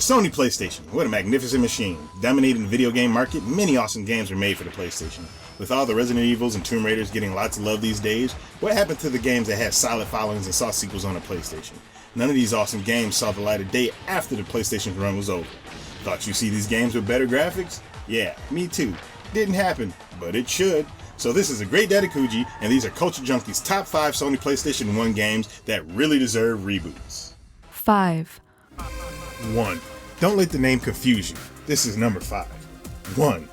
Sony PlayStation, what a magnificent machine. Dominating the video game market, many awesome games were made for the PlayStation. With all the Resident Evils and Tomb Raiders getting lots of love these days, what happened to the games that had solid followings and saw sequels on the PlayStation? None of these awesome games saw the light of day after the PlayStation's run was over. Thought you'd see these games with better graphics? Yeah, me too. Didn't happen, but it should. So this is a Great Daitokuji, and these are Culture Junkies' top 5 Sony PlayStation 1 games that really deserve reboots. 5. 1. Don't let the name confuse you. This is number 5. 1.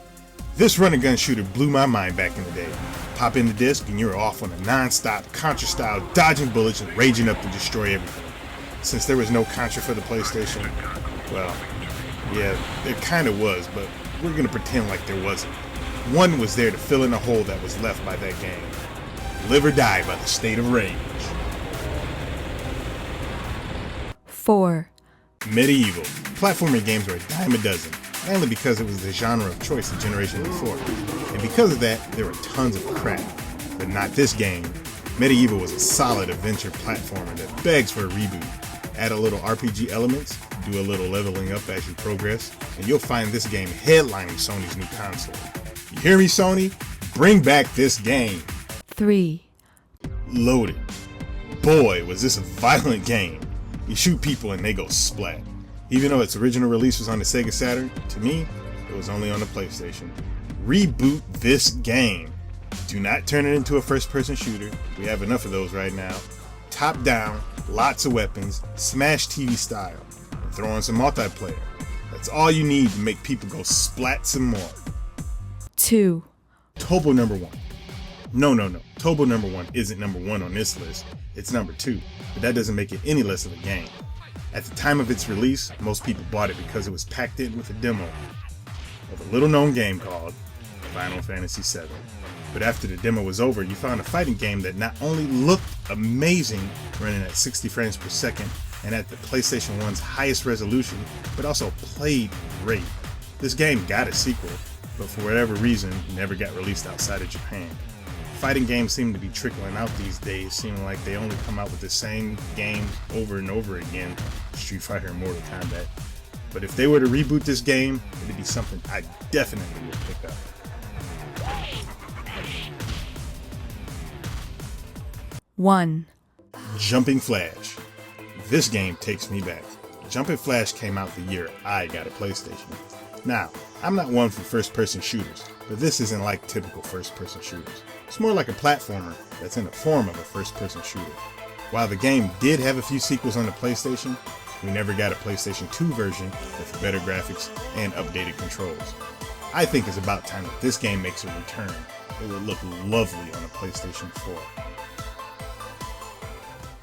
This run-and-gun shooter blew my mind back in the day. Pop in the disc and you're off on a non-stop Contra-style dodging bullets and raging up to destroy everything. Since there was no Contra for the PlayStation, well, yeah, there kinda was, but we're gonna pretend like there wasn't. 1 was there to fill in a hole that was left by that game. Live or die by the state of rage. 4. Mehdi Eva. Platforming games were a dime a dozen, mainly because it was the genre of choice the generation before. And because of that, there were tons of crap. But not this game. Mehdi Eva was a solid adventure platformer that begs for a reboot. Add a little RPG elements, do a little leveling up as you progress, and you'll find this game headlining Sony's new console. You hear me, Sony? Bring back this game. 3. Loaded. Boy, was this a violent game. You shoot people and they go splat. Even though its original release was on the Sega Saturn, to me, it was only on the PlayStation. Reboot this game. Do not turn it into a first-person shooter. We have enough of those right now. Top down, lots of weapons, Smash TV style. And throw in some multiplayer. That's all you need to make people go splat some more. 2. Tobo number 1. No. Tobo number 1 isn't number 1 on this list. It's number 2, but that doesn't make it any less of a game. At the time of its release, most people bought it because it was packed in with a demo of a little-known game called Final Fantasy VII. But after the demo was over, you found a fighting game that not only looked amazing, running at 60 frames per second and at the PlayStation 1's highest resolution, but also played great. This game got a sequel, but for whatever reason, never got released outside of Japan. Fighting games seem to be trickling out these days, seeming like they only come out with the same game over and over again, Street Fighter and Mortal Kombat. But if they were to reboot this game, it'd be something I definitely would pick up. 1. Jumping Flash. This game takes me back. Jumping Flash came out the year I got a PlayStation. Now, I'm not one for first-person shooters, but this isn't like typical first-person shooters. It's more like a platformer that's in the form of a first-person shooter. While the game did have a few sequels on the PlayStation, we never got a PlayStation 2 version with better graphics and updated controls. I think it's about time that this game makes a return. It would look lovely on a PlayStation 4.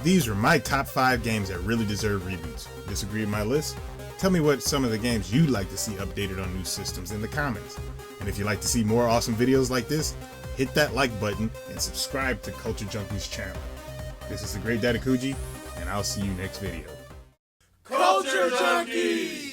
These are my top 5 games that really deserve reboots. Disagree with my list? Tell me what some of the games you'd like to see updated on new systems in the comments. And if you'd like to see more awesome videos like this, hit that like button and subscribe to Culture Junkies channel. This is the Great Daitokuji, and I'll see you next video. Culture Junkies!